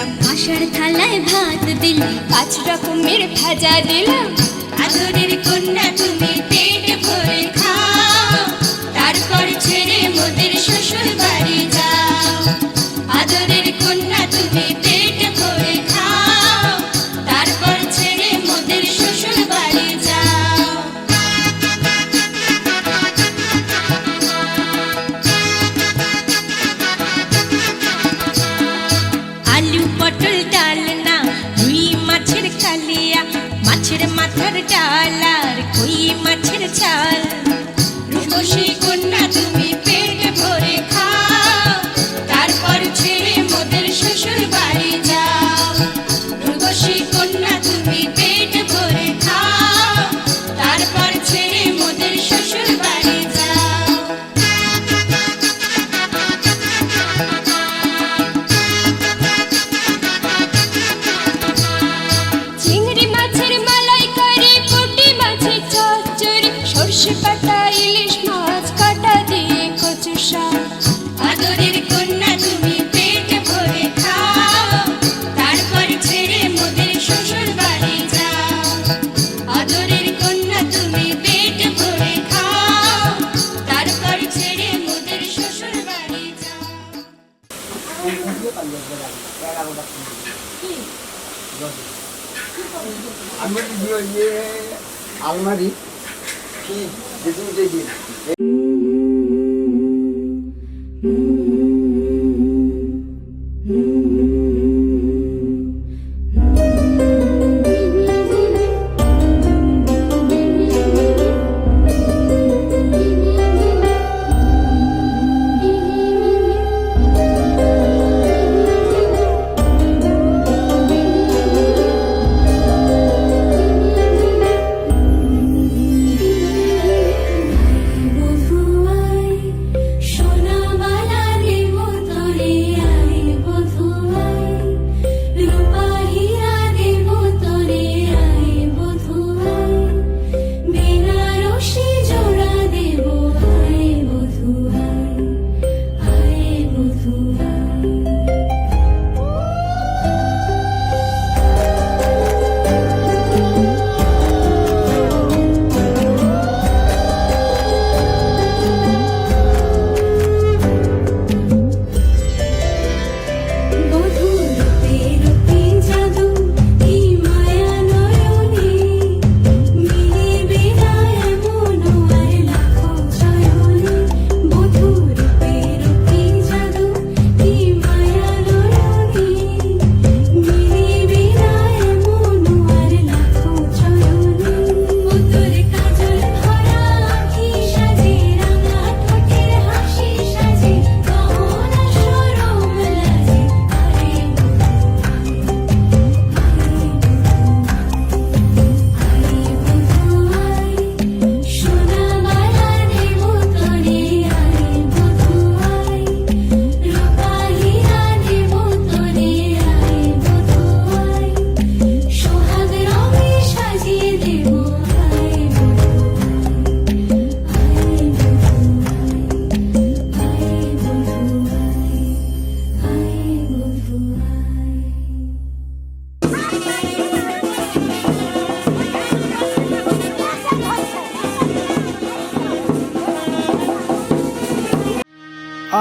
দিলাম, আশার থালায় ভাত দিলাম, 5 রকমের ভাজা দিলাম। আদরের কন্যা তুমি পেট ভরে খাও, তারপর ছেড়ে মোদের শ্বশুর বাড়ি যাও। আদরের কন্যা তুমি পেট ভরে খাও, তারপর ছেড়ে মোদের শ্বশুর বাড়ি যাও। আলু পটল ডালনা, রুই মাছের কালিয়া, মাছের মাথার ডাল আর কই মাছের চাল। রূপসী কন্যা তুমি পেট ভরে খাও, তারপর ছেড়ে মোদের শ্বশুর বাড়ি যাও। রূপসী কন্যা তুমি পেট ভরে খাও, তারপর ছেড়ে মোদের শ্বশুর বাড়ি যাও। চিংড়ি মাছের মালাইকারি, পুঁটি মাছের চচ্চড়ি, সর্ষে পাতা ইলিশ মাছ কাটা দিয়ে কচু শাক। আদরের কন্যা তুমি পেট ভরে খাও, তারপর ছেড়ে মোদের শ্বশুর বাড়ি যাও। আদরের কন্যা তুমি পেট ভরে খাও, তারপর ছেড়ে মোদের শ্বশুর বাড়ি যাও। আলমারি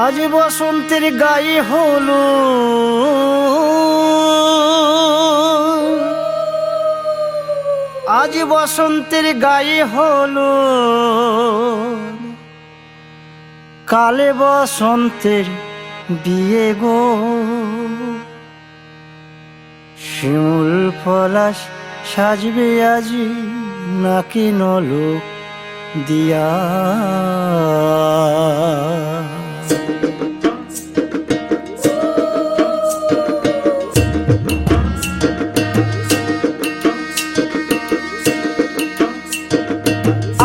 আজ বসন্তের গায়ে হলো আজ বসন্তের গায়ে হলো কালে বসন্তের বিয়ে গো শিমুল পলাশ সাজবে আজি নাকি নলক দিয়া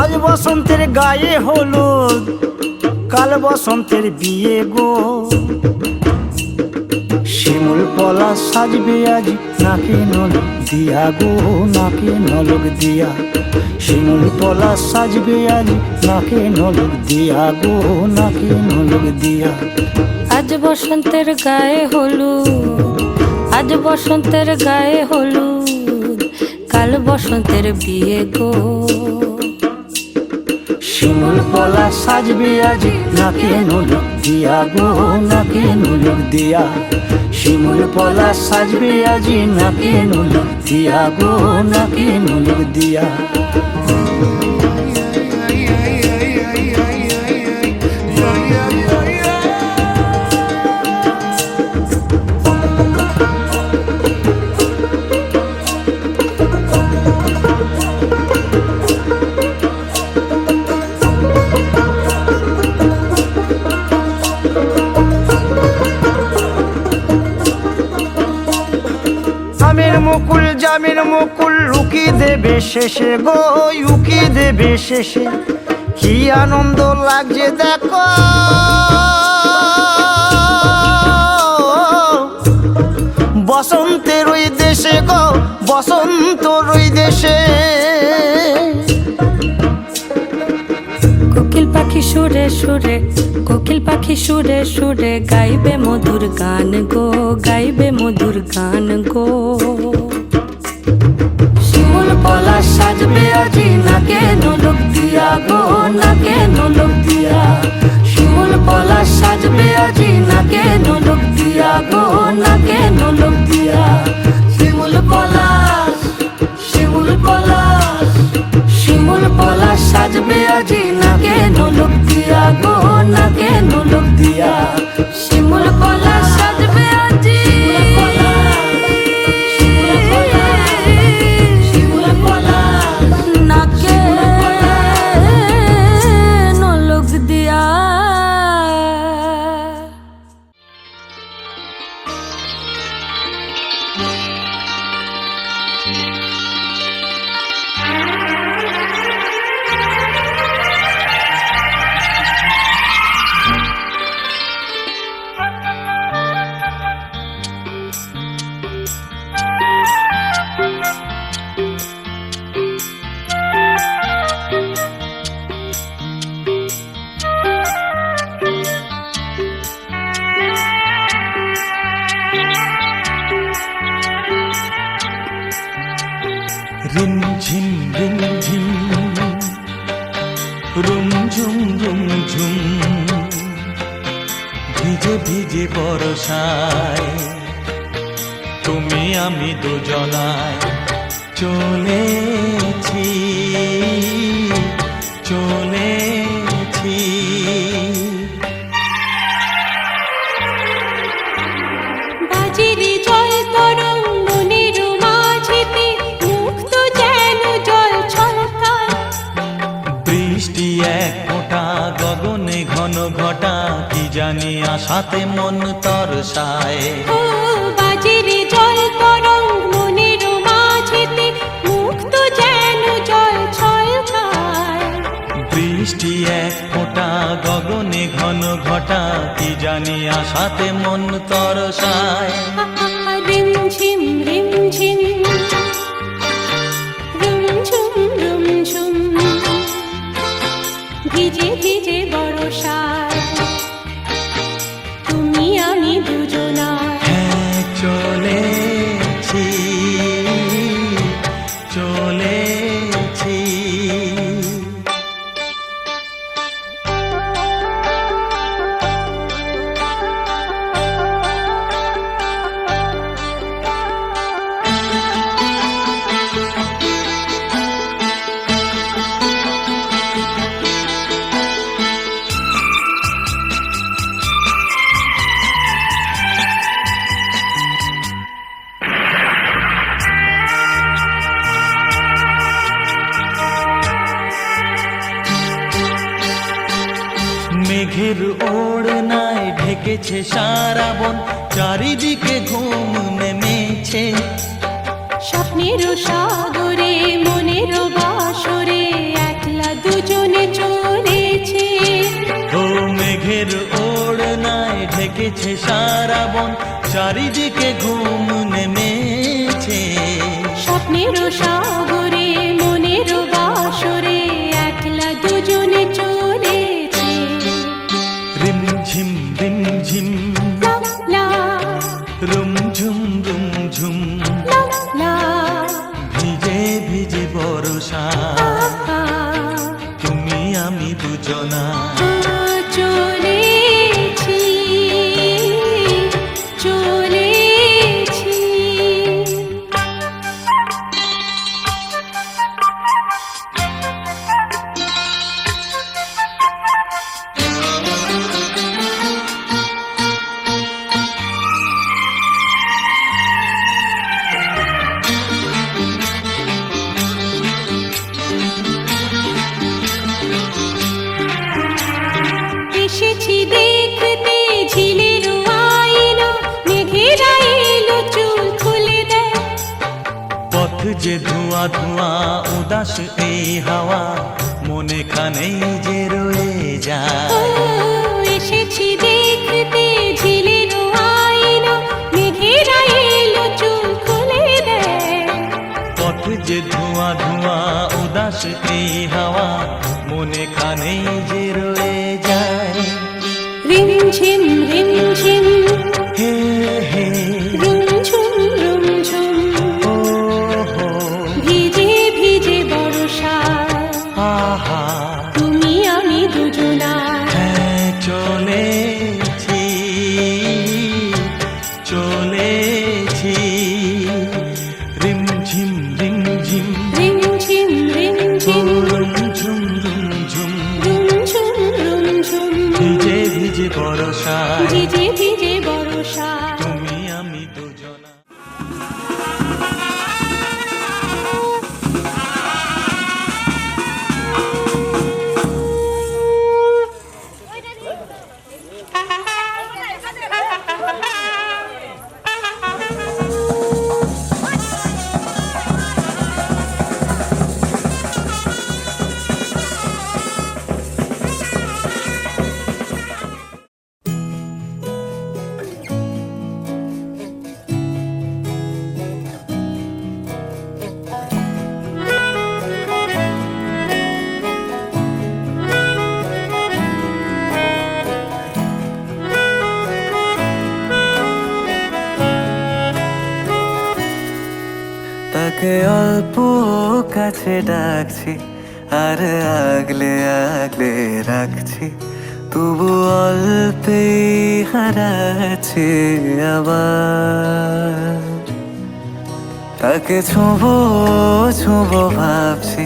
আজ বসন্তের গায়ে হলুদ কাল বসন্তের বিয়ে গো শিমুল পলাশ সাজবে আজ নাকি নলক দিয়া গো নাকি নলক দিয়া শিমুল পলাশ সাজবে আজ নাকি নলক দিয়া গো নাকি নলক দিয়া আজ বসন্তের গায়ে হলুদ আজ বসন্তের গায়ে হলুদ, কাল বসন্তের বিয়ে গো। শিমুল পলা সাজবে আজি নাকে নলক দিয়া গো, নাকে নলক দিয়া। শিমুল পলা সাজবে আজি নাকে নলক দিয়া গো, নাকে নলক দিয়া। আমের মুকুল জামের মুকুল লুকি দেবে শেষে গো, উকি দেবে শেষে। কি আনন্দ লাগছে দেখো, বসন্তের ওই দেশে গো, বসন্তর ওই দেশে। কোকিল পাখি সুরে সুরে, কোকিল পাখি সুরে সুরে গাইবে মধুর গান গো, গাইবে মধুর গান গো। শিমুল পলা সাজবে আজি নাকে নলক দিয়া গো, নাকে নলক দিয়া। শিমুল পলা সাজবে আজি নাকে নলক দিয়া গো, নাকে নলক দিয়া। শিমুল পলাশ, শিমুল পলাশ, শিমুল পলাশ সাজবে আজি নাকে নলক দিয়া গো, নাকে নলক দিয়া। শিমুল পলা সাজবে আজি, নাকে নলক দিয়া। রিমঝিম রিমঝিম, রুমঝুম রুমঝুম, ভিজে ভিজে বর্ষায় তুমি আমি দুজনায় চলেছি, চলেছি। বাজিরে জল তরঙ্গ মনের মাঝেতে, মুক্ত যেন জল ছলকায়। বৃষ্টি এক ফোঁটা গগনে ঘন ঘটা, কি জানি আশাতে মন তরসায়। ও বাজিরে জল তরঙ্গ মনের মাঝেতে, মুক্ত যেন জল ছলকায়। বৃষ্টি এক ফোঁটা গগনে ঘন ঘটা, কি জানি আশাতে মন তরসায়। রিমঝিম রিমঝিম, রুমঝুম রুমঝুম, ভিজে ভিজে বর্ষায় তুমি আমি দুজনায়। হ্যাঁ চলেছি, চলেছি। মেঘের ওড়নায় ঢেকেছে সারা বন, চারিদিকে ঘুম নেমেছে। স্বপ্নের সাগরে মনের বাসরে, একলা দুজনে চলেছে। ও মেঘের ওড়নায় ঢেকেছে সারা বন, চারিদিকে ঘুম নেমেছে। স্বপ্নের সাগরে মনের বাসরে, একলা দুজনে চলেছে। রিমঝিম রিমঝিম, লা লা রুমঝুম রুমঝুম লা ভিজে ভিজে বর্ষা, তুমি আমি দুজনা। চলেছি চলেছি এসেছি দেখতে ঝিলের আইলো, মেঘেরা এলো চুল খুলে দেয়। পথ যে ধোঁয়া ধোঁয়া উদাস এই হাওয়া, মনে খানেই যে রয়ে ও, যায়। এসেছি দেখতে ঝিলের আইলো, মেঘেরা এলো চুল খুলে দেয়। পথ যে ধোঁয়া ধোঁয়া উদাস এই হাওয়া, মনে খানেই যে রয়ে যায়। রিমঝিম রিমঝিম হে হে রুমঝুম রুমঝুম ও হো ভিজে ভিজে বর্ষা, আহা, তুমি আমি দুজনা। হ্যাঁ চলেছি চলেছি রিমঝিম রিমঝিম রিমঝিম রিমঝিম রুমঝুম রুমঝুম রুমঝুম রুমঝুম ভিজে ভিজে বর্ষা, ভিজে ভিজে বর্ষা। তুমি আমি দুজনা। তাকে অল্প কাছে ডাকছি, আর আগলে আগলে রাখছি, তবু অল্পে হারাচ্ছি আবার। তাকে ছোঁবো ছোঁবো ভাবছি,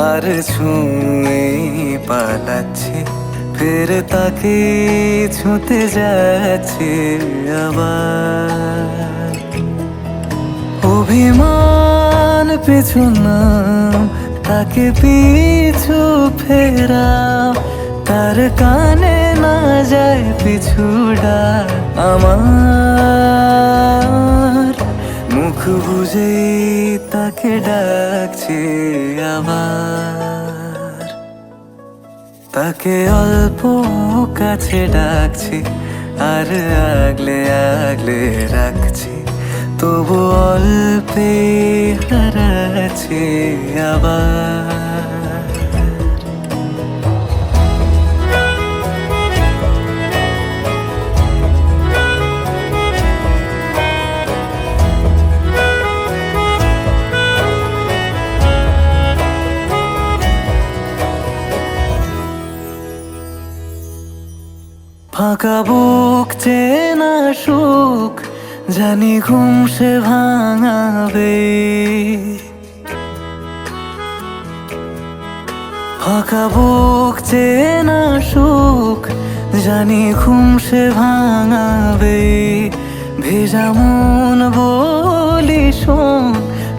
আর ছুঁয়ে পালাচ্ছি, ফের তাকে ছুঁতে যাচ্ছি আবার। অভিমান পিছু নাম, তাকে পিছু ফেরাও, তার কানে না যায় পিছু ডাক আমার। মুখ বুঝে তাকে ডাকছি আবার। তাকে অল্প কাছে ডাকছি, আর আগলে আগলে রাখছি, তবু অল্পে হারাচ্ছি আবার। ফাঁকা বুক চেনা সুখ, জানি ঘুম সে ভাঙাবে। ফাঁকা বুক চেনা সুখ, জানি ঘুম সে ভাঙাবে। ভেজা মন বলি শোন,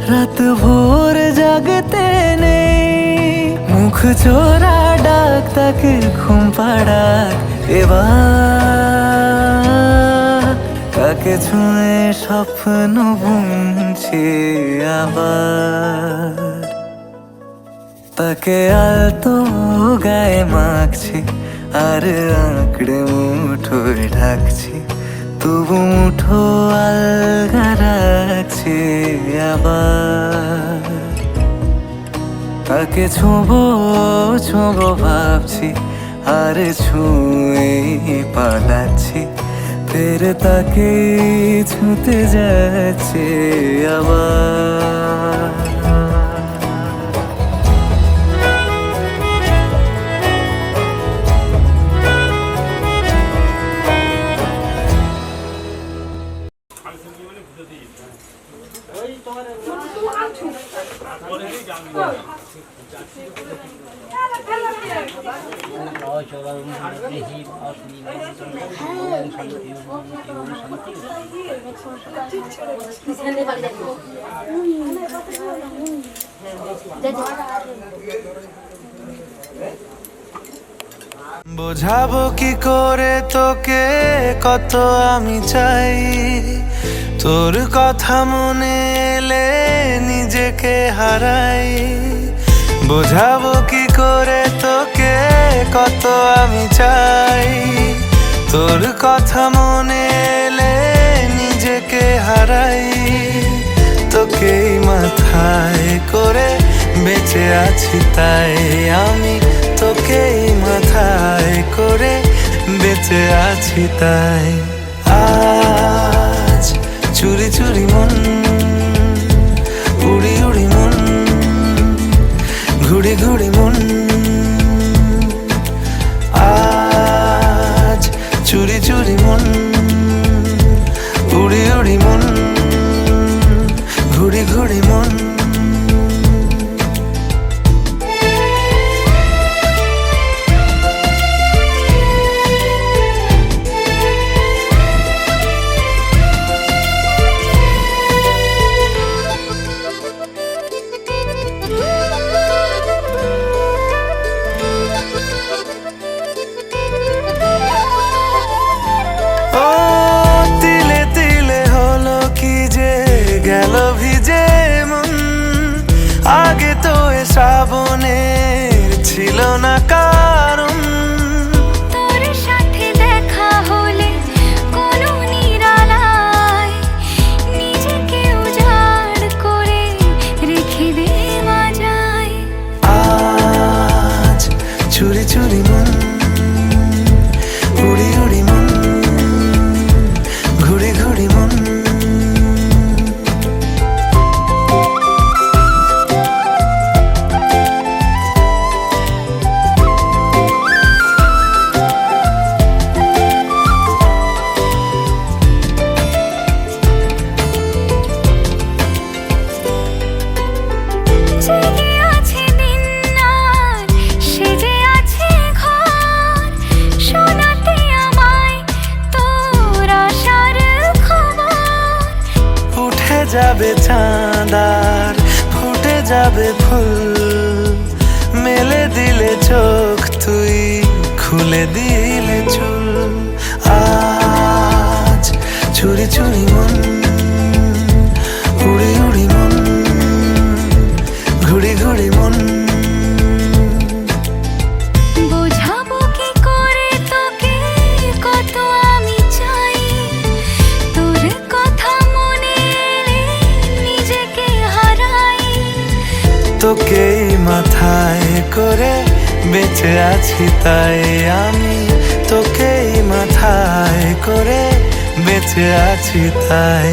রাত ভোর জাগতে নেই। মুখ চোরা ডাক তাকে ঘুম পাড়াক এবার। তাকে ছুঁয়ে স্বপ্ন বুনছি আবার। তাকে আলতো গায়ে মাখছি, আর আঁকড়ে মুঠোয় ঢাকছি, তবু মুঠো আলগা রাখছি আবার। তাকে ছোঁবো ছোঁবো ভাবছি, আর ছুঁয়ে পালাচ্ছি, তেরে তাকে ছুঁতে যাচ্ছে আবার। বোঝাবো কি করে তোকে কত আমি চাই, তোর কথা মনে এলে নিজেকে হারাই। বোঝাবো কি করে তোকে কত আমি চাই, তোর কথা মনে এলে নিজেকে হারাই। তোকেই মাথায় করে বেঁচে আছি তাই আমি, তোকেই মাথায় করে বেঁচে আছি তাই। আজ চুরি চুরি মন, উড়ি উড়ি মন, ঘুড়ি ঘুড়ি মন। আজ চুরি চুরি মন, উড়ি উড়ি মন, ঘুড়ি ঘুড়ি মন। আগে তো এ শ্রাবণের ছিল না কারণ, তোর সাথে দেখা হলে কোনো নিরালায় নিজেকে উজাড় করে রেখে দেওয়া যায়। আজ চুরি চুরি মন, উড়ি উড়ি মন, ঘুড়ি ঘুড়ি মন। যাবে চাঁদার ফুটে যাবে ফুল, মেলে দিলে চোখ তুই খুলে দিলে চুল। আজ চুরি চুরি মন, উড়ি উড়ি মন, ঘুড়ি ঘুড়ি মন। বোঝাবো কি করে তোকে কত আমি চাই, তোর কথা মনে এলে নিজেকে হারাই। তোকেই মাথায় করে বেঁচে আছি তাই আমি, তোকেই মাথায় করে বেঁচে আছি তাই।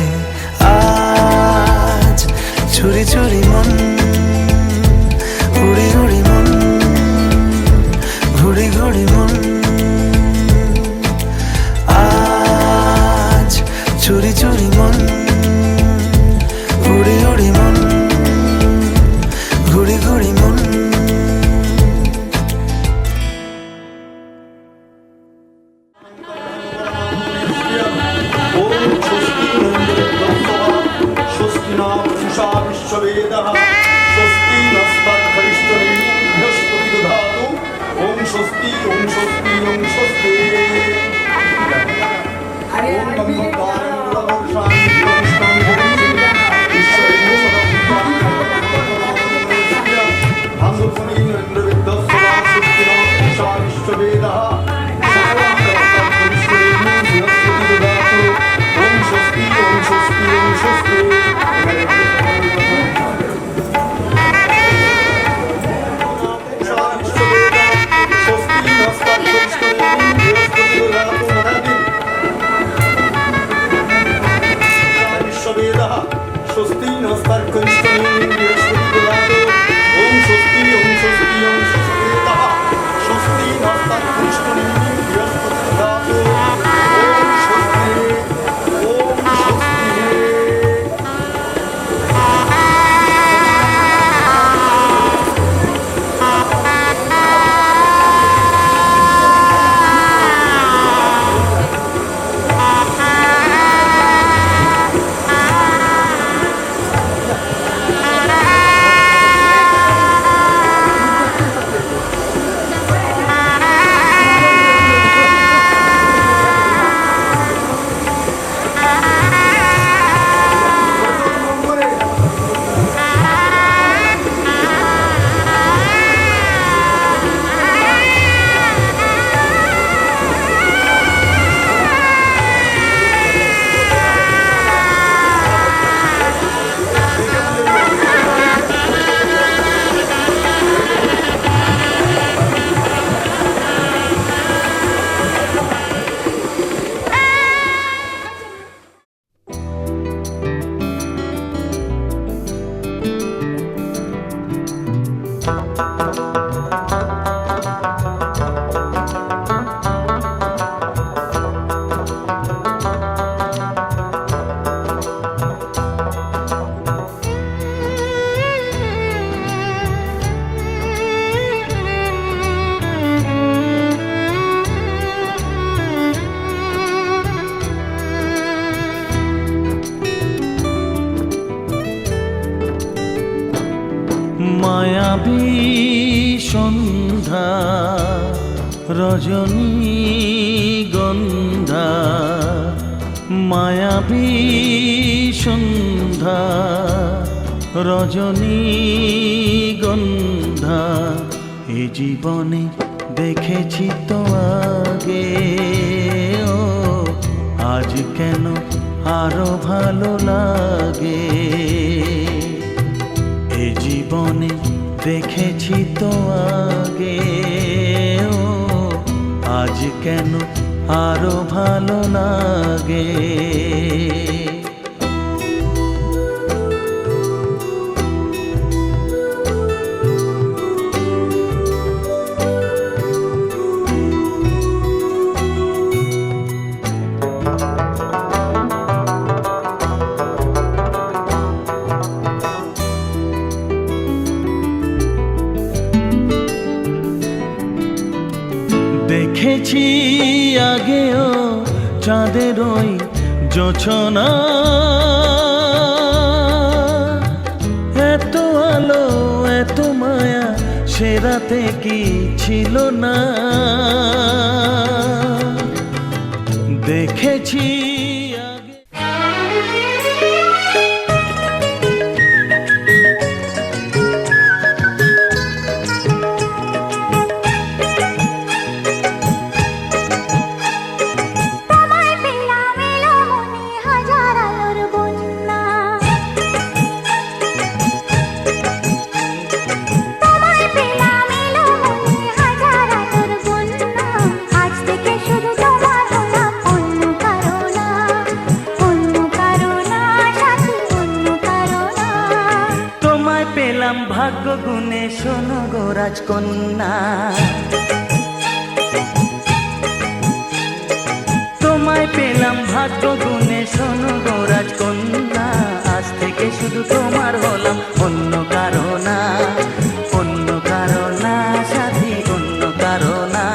আজ চুরি চুরি মন, উড়ি উড়ি মন, ঘুড়ি ঘুড়ি মন। আজ চুরি চুরি মন, উড়ি উড়ি মন, ঘুড়ি ঘুড়ি মন। Om Namo Parvati নঃ স্বস্তি নস্তার্কঞ্চনী বৃহস্পতির্দদাতু ওম স্বস্তি ওম স্বস্তি ওম সুষুবেতঃ স্বস্তি নস্তার্কঞ্চনী বৃহস্পতির্দদাতু ওম স্বস্তি ওম স্বস্তি। মায়াবী সন্ধ্যা রজনী গন্ধা, মায়াবী সন্ধ্যা রজনী গন্ধা, এ জীবনে দেখেছি তো আগে, ও আজ কেন আরো ভালো লাগে। এ জীবনে দেখেছি তো আগে, ও আজ কেন আরো ভালো লাগে। দেখেছি আগেও চাঁদের ওই জোছনা, এত আলো এত মায়া সে রাতে কি ছিল না। দেখেছি আগে ভাগ্য গুণে শোনো গো রাজকন্যা, তোমায় পেলাম ভাগ্য গুণে শোনো গো রাজকন্যা, আজ থেকে শুধু তোমার হলাম অন্য কারো না, অন্য কারো না সাথী অন্য কারো না।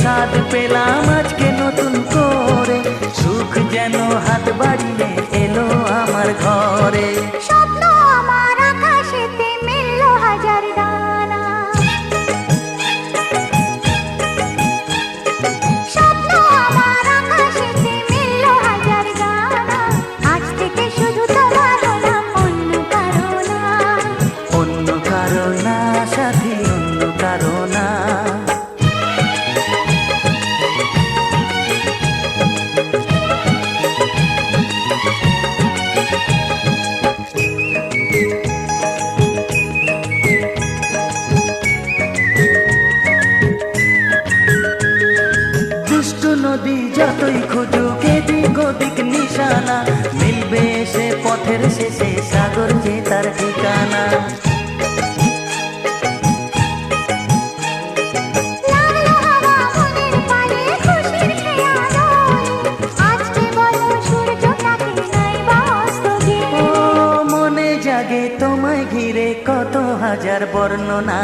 স্বাদ পেলাম আজকে নতুন করে, সুখ যেন হাত বাড়িয়ে এলো আমার ঘরে। স্বপ্ন আমার আকাশেতে মিলল হাজার ডানা, স্বপ্ন আমার আকাশেতে মিলল হাজার ডানা, আজ নিশানা, মিলবে সে পথের শেষে সাগর যে তার ঠিকানা। লাগলো হাওয়া মনের পানে খুশির খেয়াল, আজকে বলো সূর্যটাকে নাই বা অস্ত গিয়ে। ও মনে জাগে তোমায় ঘিরে কত হাজার বর্ণনা,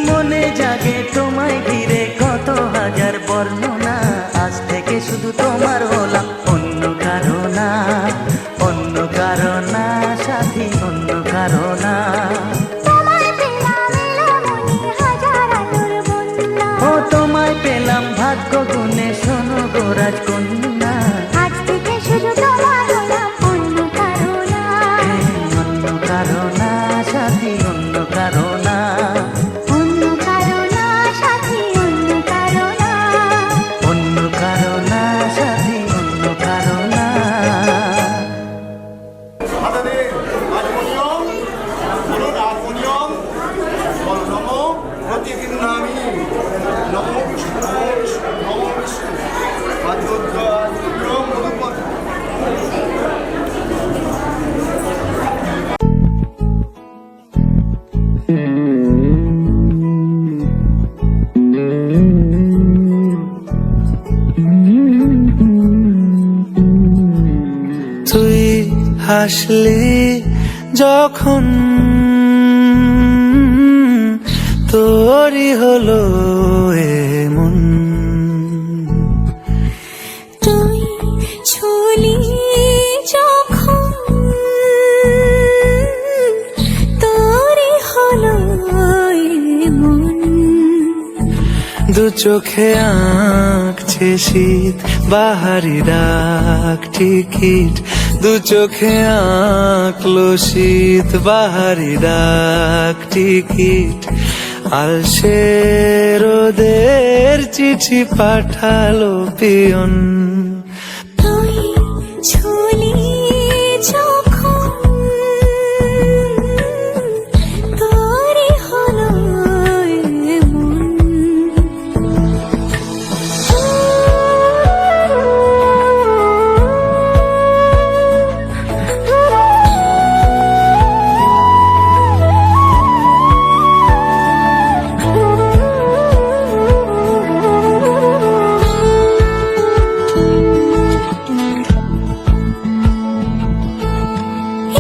মনে জাগে তোমায় ঘিরে কত হাজার বর্ণনা। আজ থেকে শুধু তোমার হলাম, অন্য কারো না, অন্য কারো না সাথী, অন্য কারো না। তোমায় পেলাম এলো মনে হাজার আলোর বন্যা, ও তোমায় পেলাম ভাগ্য গুণে, শোনো গো রাজকন্যা। আজ থেকে শুধু তোমার হলাম, অন্য কারো না। অন্য কারো না সাথী, অন্য কারো না। অন্য কারো না সাথী, অন্য কারো না। অন্য কারো না সাথী, অন্য কারো না। হাতে হারমোনিয়ম, বলুন হারমোনিয়ম, বল নমো প্রতিগৃহ্ণামি, নমো বিষ্ণু, নমো বিষ্ণু, নমো বিষ্ণু। ভাদ্রদ্বার মধুপদ। তুই হাসলি যখন তোরই হলো এমন, তুই ছুলি যখন তোরই হলো মন। দু চোখে আঁকছে শীত বাহারি ডাক টিকিট, দু চোখে আঁকলো শীত বাহারি ডাক টিকিট। আলসে রোদের চিঠি পাঠালো পিয়ন, তুই ছুলি যখন তোরই হলো মন।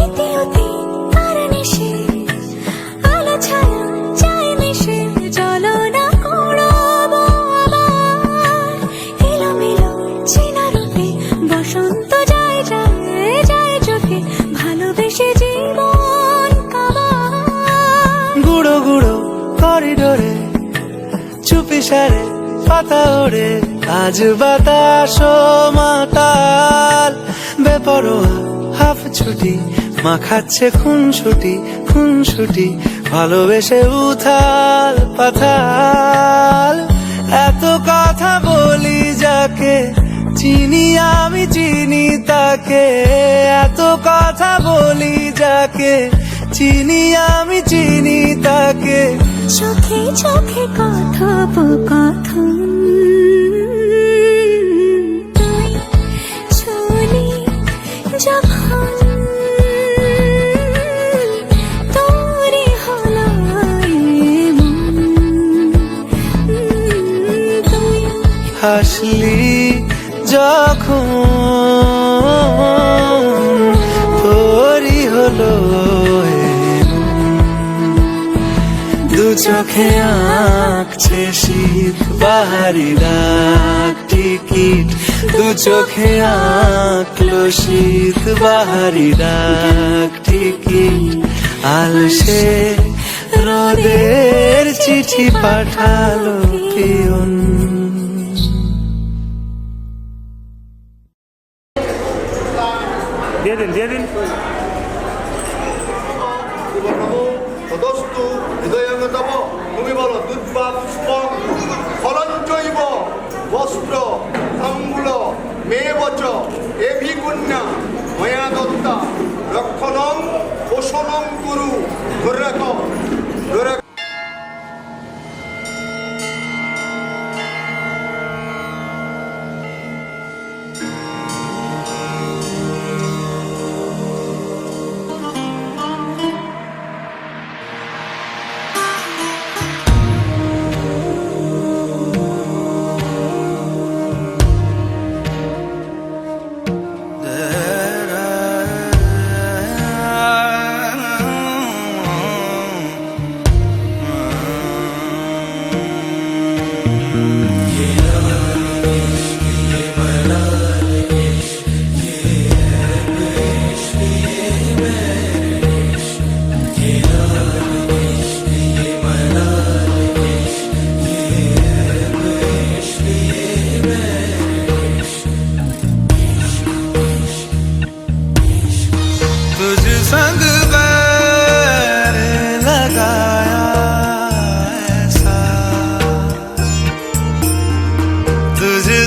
এতে ওতে কার নেশে, আলো ছায়া চায় মিশে, চলো না কুড়াবো আবার এলোমেলো চেনা রূপে। বসন্ত যায় যায় যায় চোখে, ভালোবেসে জীবন কাবার। গুঁড়ো গুঁড়ো করিডোরে চুপি সারে পাতা ওড়ে, আজ বাতাস মাতাল বেপরোয়া হাফ ছুটি, মাখাচ্ছে খুনসুটি খুনসুটি, ভালোবেসে উথাল পাথাল। এত কথা বলি যাকে চিনি আমি চিনি তাকে, এত কথা বলি যাকে চিনি আমি চিনি তাকে। চোখে চোখে কথোপকথন, তুই ছুলি যখন তোরই হলো মন। তুই হাসলি যখন তোরই হলো দু চোখে আঁকছে শীত বাহারি ডাক টিকিট, দু চোখে আঁকলো শীত বাহারি ডাক টিকিট। আলসে রোদের চিঠি পাঠালো পিয়ন। দিয়ে দিন তদস্তু হৃদয়ং তব, তুমি বলো দুর্বা পুষ্পং ফলঞ্চৈব বস্ত্র তাম্বুল মে বচ এভি কন্যা ময়া দত্তা রক্ষণং পোষণং কুরু। ধরে রাখো ধরে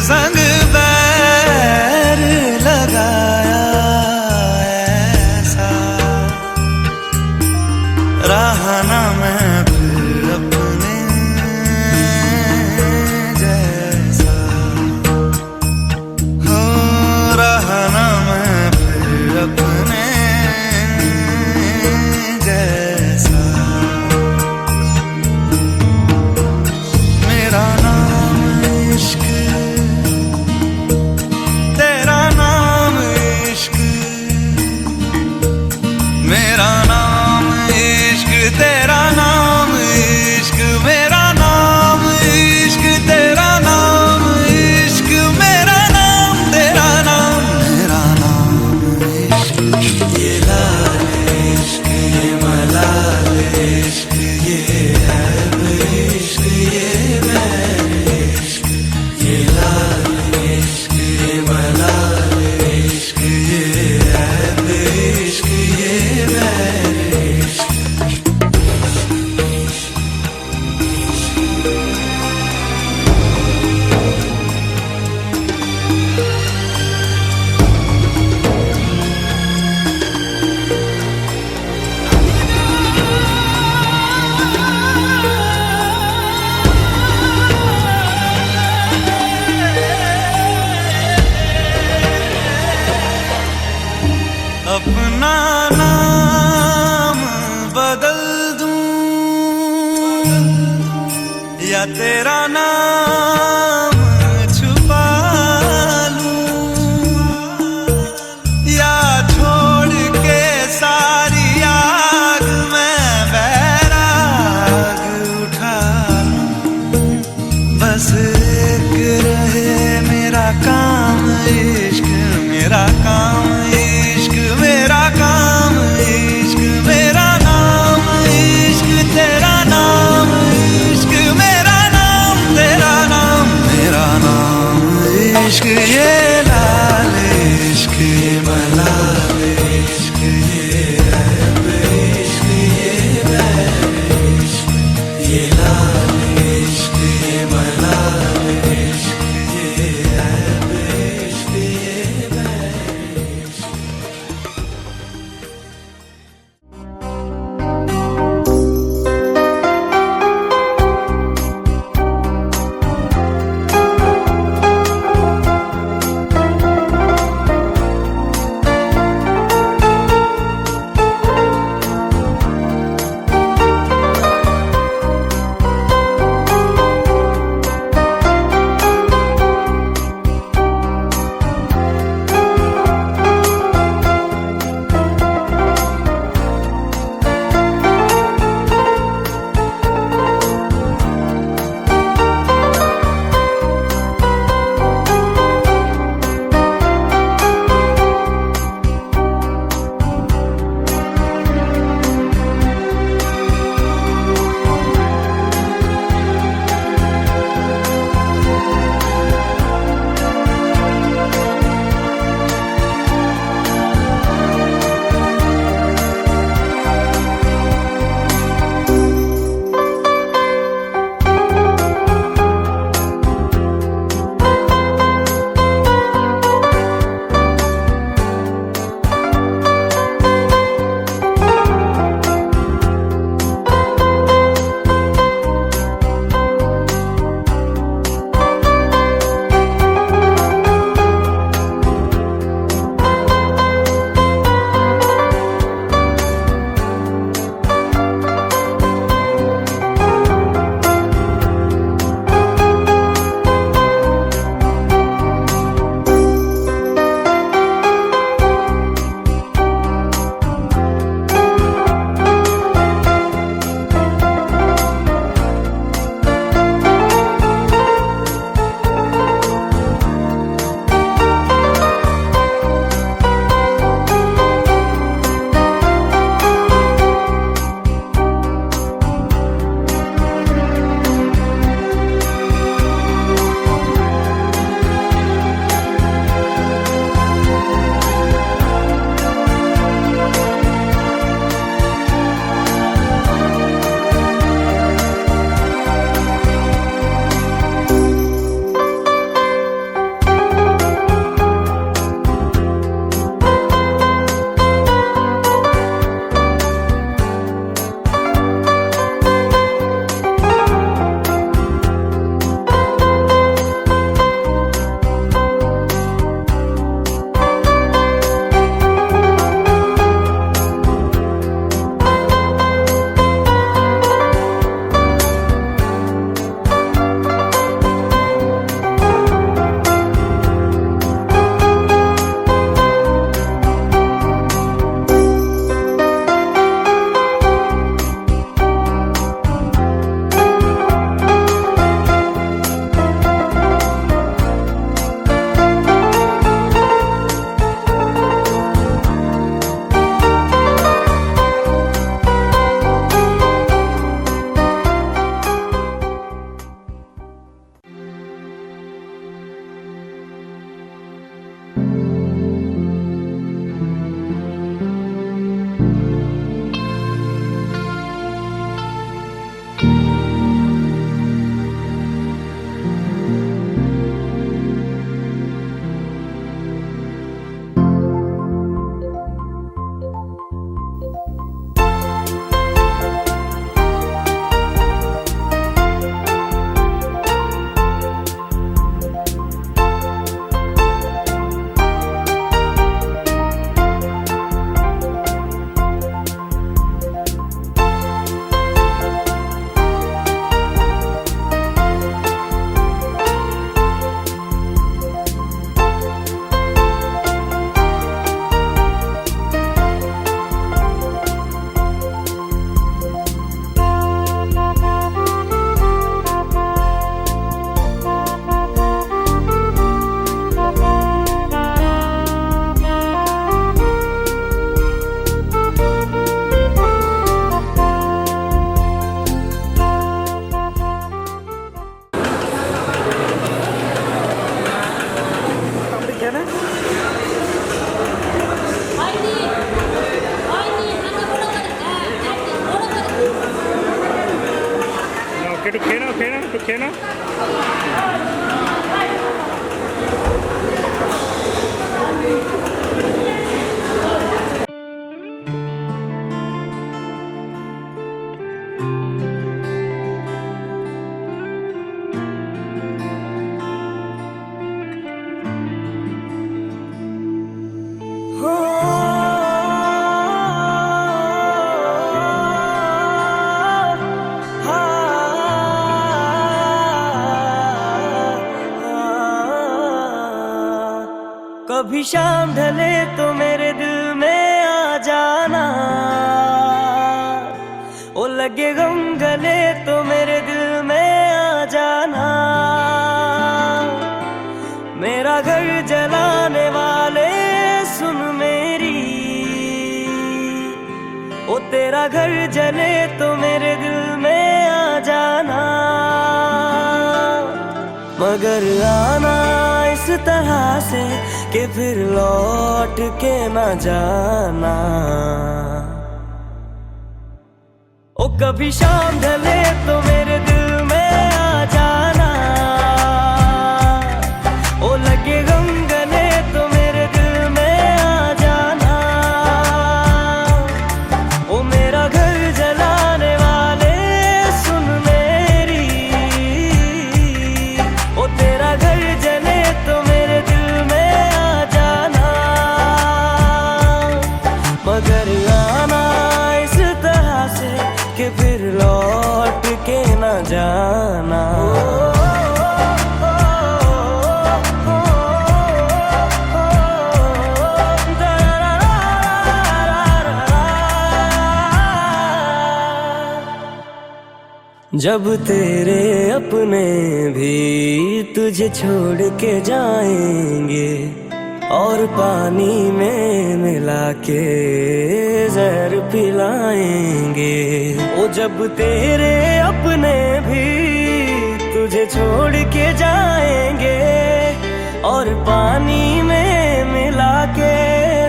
संग बैर लगाया ऐसा रहा ना मैं फिर अपने जैसा हो रहा ना मैं फिर अपने जैसा मेरा नाम इश्क तेरा नाम इश्क मेरा नाम इश्क तेरा नाम इश्क मेरा नाम इश्क तेरा नाम इश्क मेरा नाम तेरा नाम मेरा नाम इश्क ये लाल इश्क ये मलाल इश्क ये ऐब इश्क ये बैर इश्क ये लाल इश्क ये मलाल इश्क ये ऐब इश्क ये बैर इश्क अपना नाम बदल दूं या तेरा नाम छुपा लूं या छोड़ के सारी आग में बैराग उठा लूं बस एक रहे मेरा काम इश्क मेरा काम इश्क मेरा काम इश्क मेरा नाम इश्क तेरा नाम इश्क मेरा नाम तेरा नाम मेरा नाम इश्क ये लाल इश्क ये मलाल इश्क ये ऐब इश्क ये बैर इश्क ये लाल इश्क ये मलाल इश्क ये ऐब इश्क ये बैर इश्क कभी शाम ढले तो मेरे दिल में आ जाना, ओ लगे गम गले तो मेरे दिल में आ जाना। मेरा घर जलाने वाले सुन मेरी, ओ तेरा घर जले तो मेरे दिल में आ जाना। मगर आना इस तरह से कि फिर लौट के न जाना। ओ कभी शाम ढले तो मेरे दिल में आ जाना, ओ लगे गम गले तो मेरे दिल में आ जाना। ओ मेरा घर जलाने वाले सुन मेरी, ओ तेरा घर जले तो मेरे दिल में आ जाना। मगर आना इस तरह से कि फिर लौट के न जाना। जब तेरे अपने भी तुझे छोड़ के जाएंगे और पानी में मिला के जहर पिलाएंगे। ओ जब तेरे अपने भी तुझे छोड़ के जाएंगे और पानी में मिला के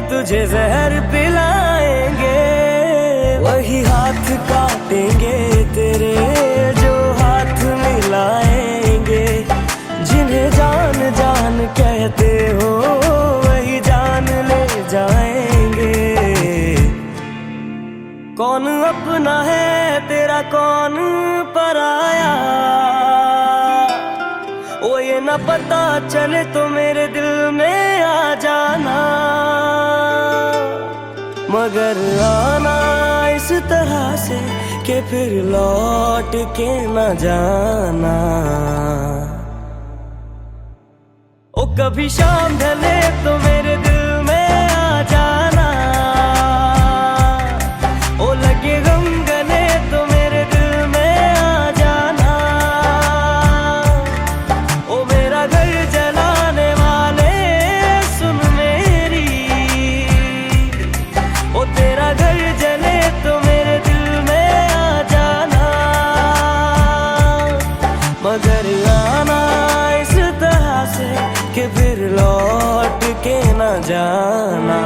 तुझे जहर पिलाएंगे। वही हाथ काटेंगे तेरे जो हाथ मिलाएंगे, जिन्हें जान जान कहते हो वही जान ले जाएंगे। कौन अपना है तेरा कौन पराया, ओ ये न पता चले तो मेरे दिल में आ जाना। मगर आना इस तरह से कि फिर लौट के न जाना। ओ कभी शाम ढले तो मेरे दिल में आ जाना, ओ लगे गम गले तो मेरे दिल में आ जाना। ओ मेरा घर जलाने वाले सुन मेरी, ओ तेरा घर जले तो मेरे दिल में आ जाना। मगर आना इस तरह से कि फिर लौट के न जाना।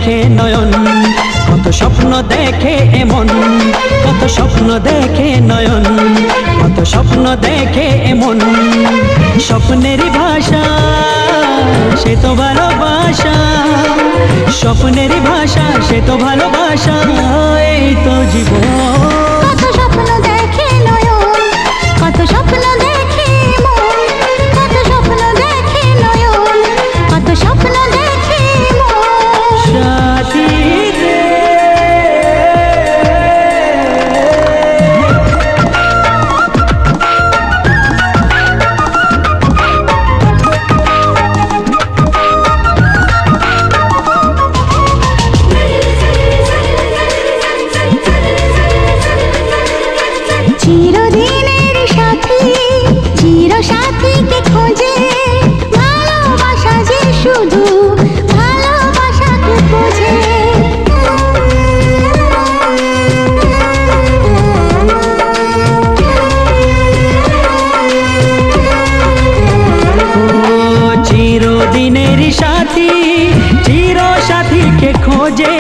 দেখে নয়ন, কত স্বপ্ন দেখে এমন, কত স্বপ্ন দেখে নয়ন, কত স্বপ্ন দেখে এমন। স্বপ্নেরই ভাষা সে তো ভালোবাসা, স্বপ্নেরই ভাষা সে তো ভালোবাসা, এই তো জীবন। কত স্বপ্ন দেখে নয়ন, কত স্বপ্ন দেখে মন, কত স্বপ্ন দেখে নয়ন, কত স্বপ্ন দেখে মন। সাথী রে চিরদিনের সাথী, চির সাথীকে খোঁজে, ভালোবাসা যে শুধু ভালোবাসাকে বোঝে। ও চিরদিনের সাথী, চির সাথীকে খোঁজে,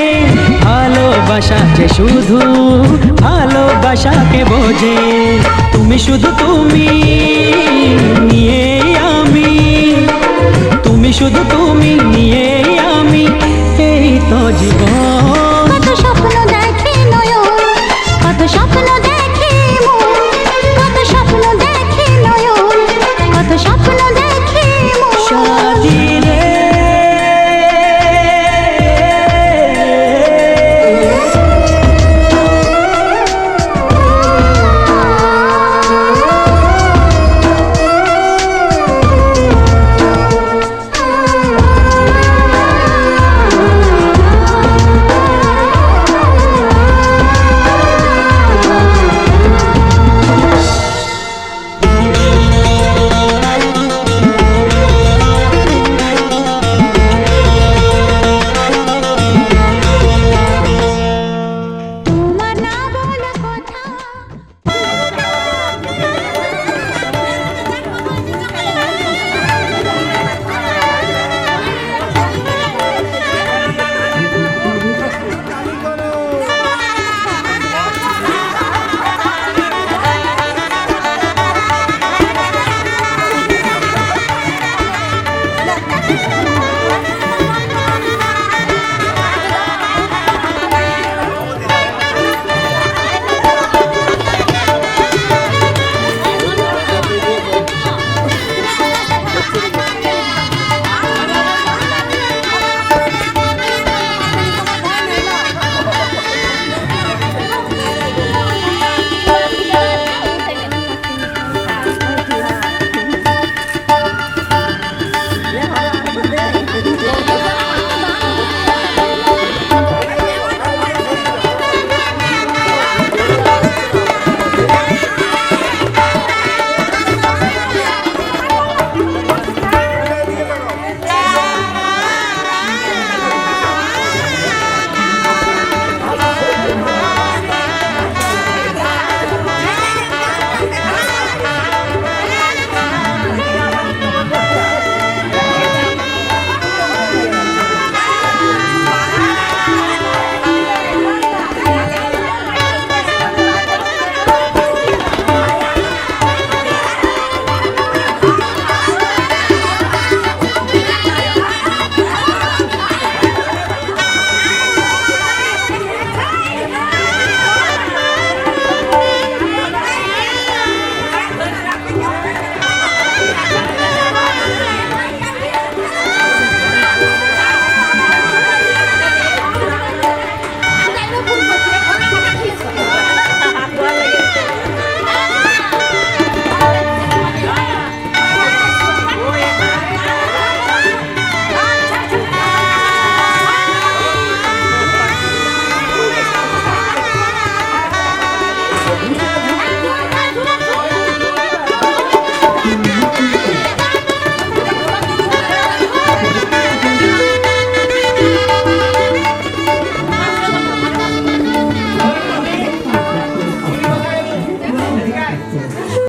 ভালোবাসা যে শুধু ভালোবাসাকে বোঝে। তুমি শুধু তুমি নিয়ে আমি, তুমি শুধু তুমি নিয়ে আমি, এই তো জীবন।